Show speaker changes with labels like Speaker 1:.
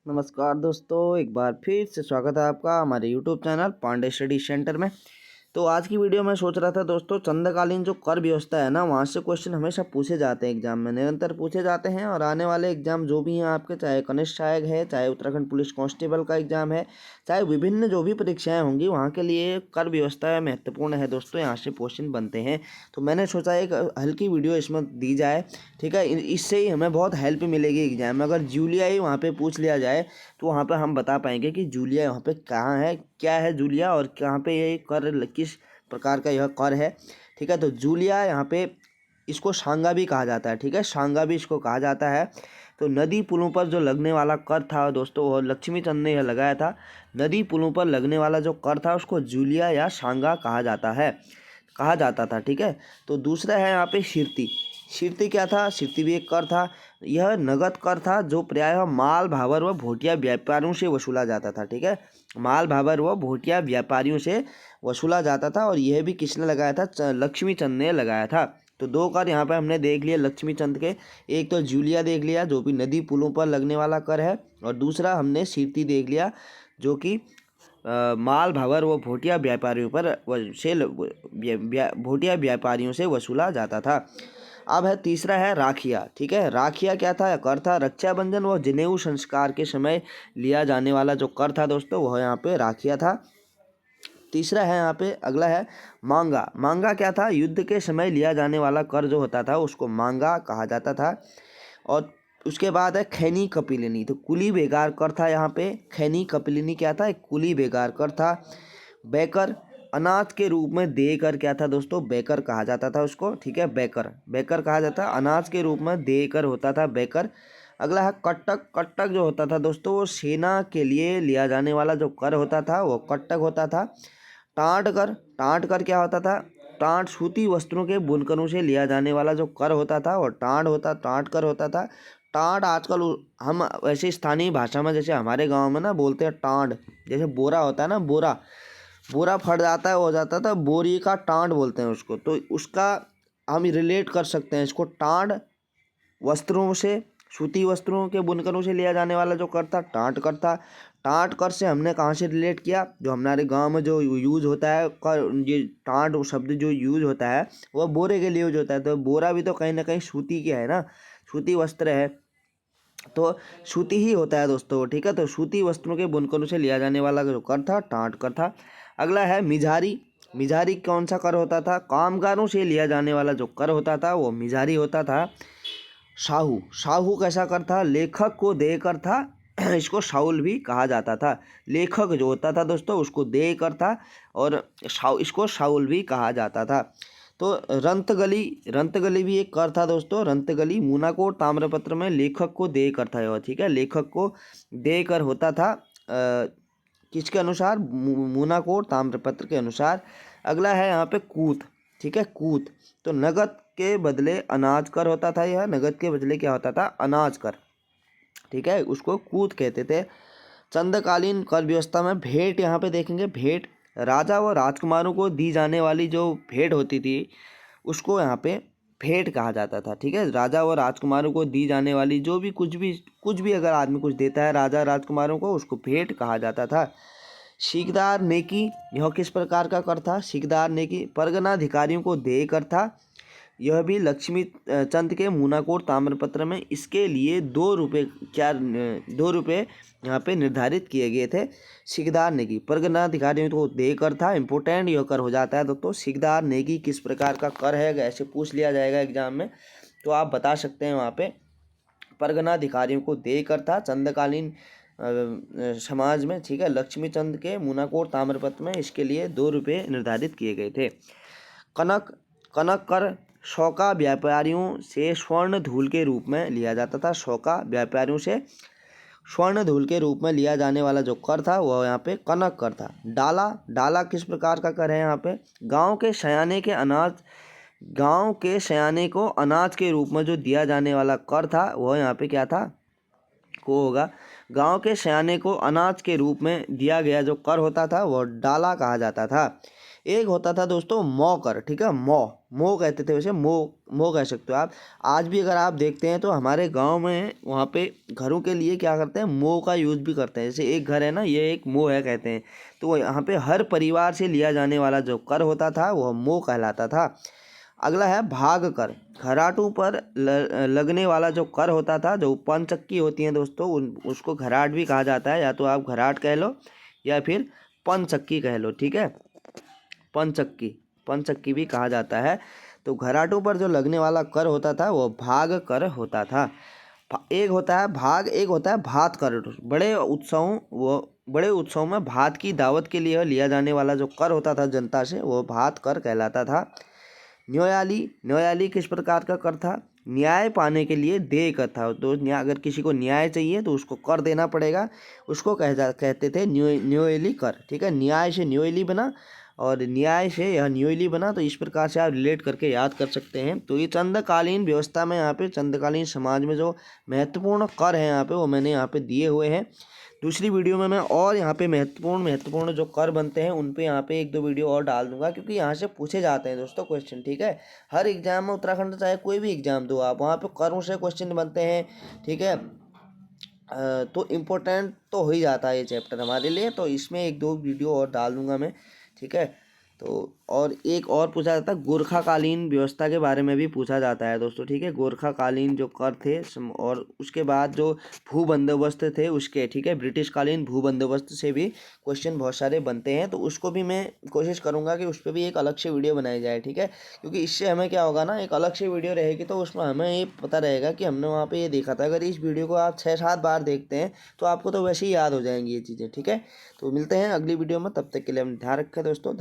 Speaker 1: नमस्कार दोस्तों, एक बार फिर से स्वागत है आपका हमारे YouTube channel Pandey study centre में। तो आज की वीडियो में सोच रहा था दोस्तों, चंद्रकालीन जो कर व्यवस्था है ना, वहाँ से क्वेश्चन हमेशा पूछे जाते हैं, एग्जाम में निरंतर पूछे जाते हैं। और आने वाले एग्जाम जो भी हैं आपके, चाहे कनिष्ठ सहायक है, चाहे उत्तराखंड पुलिस कांस्टेबल का एग्जाम है, चाहे विभिन्न जो भी परीक्षाएं होंगी, वहाँ के लिए कर व्यवस्था महत्वपूर्ण है दोस्तों, यहाँ से क्वेश्चन बनते हैं। तो मैंने सोचा एक हल्की वीडियो इसमें दी जाए, ठीक है। इससे ही हमें बहुत हेल्प मिलेगी एग्जाम में। अगर जूलिया ही वहाँ पे पूछ लिया जाए तो वहाँ पे हम बता पाएंगे कि जूलिया यहाँ पे कहाँ है, क्या है जूलिया, और कहाँ पे ये कर किस प्रकार का यह कर है, ठीक है। तो जूलिया यहाँ पे इसको शांगा भी कहा जाता है, ठीक है, शांगा भी इसको कहा जाता है। तो नदी पुलों पर जो लगने वाला कर था दोस्तों, वो लक्ष्मी चंद ने यह लगाया था। नदी पुलों पर लगने वाला जो कर था उसको जूलिया या शांगा कहा जाता था, ठीक है। तो दूसरा है यहाँ पे शिरती। शिरती क्या था? शिरती भी एक कर था। यह नगद कर था जो प्रायः माल भावर व भोटिया व्यापारियों से वसूला जाता था, ठीक है। माल भावर व भोटिया व्यापारियों से वसूला जाता था। और यह भी किसने लगाया था? लक्ष्मी चंद ने लगाया था। तो दो कर यहाँ पे हमने देख लिया लक्ष्मी चंद के। एक तो जूलिया देख लिया जो भी नदी पुलों पर लगने वाला कर है, और दूसरा हमने शिरती देख लिया जो कि माल भावर व भोटिया व्यापारियों पर भोटिया व्यापारियों से वसूला जाता था। अब है तीसरा है राखिया, ठीक है। राखिया क्या था? कर था रक्षाबंधन व जनेऊ संस्कार के समय लिया जाने वाला जो कर था दोस्तों, वह यहाँ पे राखिया था। तीसरा है यहाँ पे, अगला है मांगा। मांगा क्या था? युद्ध के समय लिया जाने वाला कर जो होता था उसको मांगा कहा जाता था। और उसके बाद है खैनी कपिलिनी। तो कुली बेगार कर था यहाँ पे। खैनी कपिलिनी क्या था? एक कुली बेगार कर था। बेकर अनाज के रूप में देकर क्या था दोस्तों? बेकर कहा जाता था उसको, ठीक है। बेकर बेकर कहा जाता है, अनाज के रूप में देकर होता था बेकर। अगला है कट्टक। कट्टक जो होता था दोस्तों, वो सेना के लिए लिया जाने वाला जो कर होता था वो कट्टक होता था। टाट कर। टाट कर क्या होता था? टाट सूती वस्त्रों के बुनकरों से लिया जाने वाला जो कर होता था वो टाट कर होता था। टाट आजकल हम वैसे स्थानीय भाषा में जैसे हमारे गांव में ना बोलते हैं टांड। जैसे बोरा होता है ना, बोरा बोरा फट जाता है, हो जाता था, बोरी का टांड बोलते हैं उसको। तो उसका हम रिलेट कर सकते हैं इसको टांड वस्त्रों से, सूती वस्त्रों के बुनकरों से लिया जाने वाला जो कर था टाट कर था। टाट कर से हमने कहाँ से रिलेट किया? जो हमारे गांव में जो यूज होता है कर, ये टाट शब्द जो यूज होता है वह बोरे के लिए यूज होता है। तो बोरा भी तो कहीं ना कहीं सूती क्या है ना, सूती वस्त्र है, तो सूती ही होता है दोस्तों, ठीक है। तो सूती वस्त्रों के बुनकरों से लिया जाने वाला जो कर था टाट कर था। अगला है मिजारी। मिजारी कौन सा कर होता था? कामगारों से लिया जाने वाला जो कर होता था वो मिजारी होता था। शाहू। शाहू कैसा कर था? लेखक को देकर था। इसको शाहुल भी कहा जाता था। लेखक जो होता था दोस्तों उसको देकर था, और इसको शाहुल भी कहा जाता था। तो रंतगली। रंतगली भी एक कर था दोस्तों। रंतगली मूनाकोट ताम्रपत्र में लेखक को देकर था यह, ठीक है, लेखक को देकर होता था। किसके अनुसार? मूनाकोट ताम्रपत्र के अनुसार। अगला है यहाँ पे कूत, ठीक है, कूत। तो नगद के बदले अनाज कर होता था, यह नगद के बदले क्या होता था? अनाज कर, ठीक है, उसको कूत कहते थे। चंद्रकालीन कर व्यवस्था में भेंट यहाँ पे देखेंगे। भेंट राजा व राजकुमारों को दी जाने वाली जो भेंट होती थी उसको यहाँ पे भेंट कहा जाता था, ठीक है। राजा व राजकुमारों को दी जाने वाली जो भी कुछ भी अगर आदमी कुछ देता है राजा राजकुमारों को, उसको भेंट कहा जाता था। सीकदार नेकी। यह किस प्रकार का कर था? सीकदार नेकी परगना अधिकारियों को देकर था। यह भी लक्ष्मी चंद के मूनाकोट ताम्रपत्र में इसके लिए 2 रुपये, क्या 2 रुपये यहाँ पे निर्धारित किए गए थे। सिकदार नेगी परगना अधिकारियों को देकर था। इम्पोर्टेंट यह कर हो जाता है दोस्तों। सिकदार नेगी किस प्रकार का कर है, ऐसे पूछ लिया जाएगा एग्जाम में, तो आप बता सकते हैं वहाँ पे परगना अधिकारियों को देकर था चंद्रकालीन समाज में, ठीक है। लक्ष्मी चंद के मूनाकोट ताम्रपत्र में इसके लिए 2 रुपये निर्धारित किए गए थे। कनक। कनक कर शौका व्यापारियों से स्वर्ण धूल के रूप में लिया जाता था। शौका व्यापारियों से स्वर्ण धूल के रूप में लिया जाने वाला जो कर था वह यहाँ पे कनक कर था। डाला। डाला किस प्रकार का कर है? यहाँ पे गांव के सयाने को अनाज के रूप में जो दिया जाने वाला कर था वह यहाँ पे क्या था? को होगा। गांव के सयाने को अनाज के रूप में दिया गया जो कर होता था वह डाला कहा जाता था। एक होता था दोस्तों मौ कर, ठीक है, मो कहते थे, वैसे मो कह सकते हो आप। आज भी अगर आप देखते हैं तो हमारे गांव में वहाँ पे घरों के लिए क्या करते हैं, मो का यूज़ भी करते हैं। जैसे एक घर है ना, ये एक मो है कहते हैं, तो यहाँ पे हर परिवार से लिया जाने वाला जो कर होता था वह मो कहलाता था। अगला है भाग कर। घराटों पर लगने वाला जो कर होता था, जो पंचक्की होती हैं दोस्तों, उसको घराट भी कहा जाता है, या तो आप घराट कह लो या फिर पंचक्की कह लो, ठीक है। पंचक्की पंचक्की भी कहा जाता है। तो घराटों पर जो लगने वाला कर होता था वो भाग कर होता था। एक होता है भाग, एक होता है भात कर। बड़े उत्सवों में भात की दावत के लिए लिया जाने वाला जो कर होता था जनता से, वो भात कर कहलाता था। न्यायाली, न्यायाली किस प्रकार का कर था, न्याय पाने के लिए देय कर था। तो अगर किसी को न्याय चाहिए तो उसको कर देना पड़ेगा, उसको कहते थे न्योयली कर, ठीक है। न्याय से न्योयली बना और न्याय से यह न्योयली बना, तो इस प्रकार से आप रिलेट करके याद कर सकते हैं। तो ये चंद्रकालीन व्यवस्था में, यहाँ पे चंद्रकालीन समाज में जो महत्वपूर्ण कर हैं यहाँ पे, वो मैंने यहाँ पे दिए हुए हैं। दूसरी वीडियो में मैं और यहाँ पे महत्वपूर्ण जो कर बनते हैं उन पे यहाँ पे एक दो वीडियो और डाल दूंगा, क्योंकि यहाँ से पूछे जाते हैं दोस्तों क्वेश्चन, ठीक है। हर एग्जाम में, उत्तराखंड चाहे कोई भी एग्जाम दो आप, वहाँ पे करों से क्वेश्चन बनते हैं, ठीक है। तो इम्पोर्टेंट तो हो ही जाता है ये चैप्टर हमारे लिए, तो इसमें एक दो वीडियो और डाल दूंगा मैं, ठीक है। तो और एक और पूछा जाता है, गोरखाकालीन व्यवस्था के बारे में भी पूछा जाता है दोस्तों, ठीक है। गोरखाकालीन जो कर थे और उसके बाद जो भू बंदोबस्त थे उसके, ठीक है, ब्रिटिश कालीन भू बंदोबस्त से भी क्वेश्चन बहुत सारे बनते हैं। तो उसको भी मैं कोशिश करूंगा कि उस पर भी एक अलग से वीडियो बनाई जाए, ठीक है। क्योंकि इससे हमें क्या होगा ना, एक अलग से वीडियो रहेगी तो उसमें हमें ये पता रहेगा कि हमने वहाँ पर ये देखा था। अगर इस वीडियो को आप 6-7 बार देखते हैं तो आपको तो वैसे ही याद हो जाएंगी ये चीज़ें, ठीक है। तो मिलते हैं अगली वीडियो में, तब तक के लिए हम ध्यान रखें दोस्तों।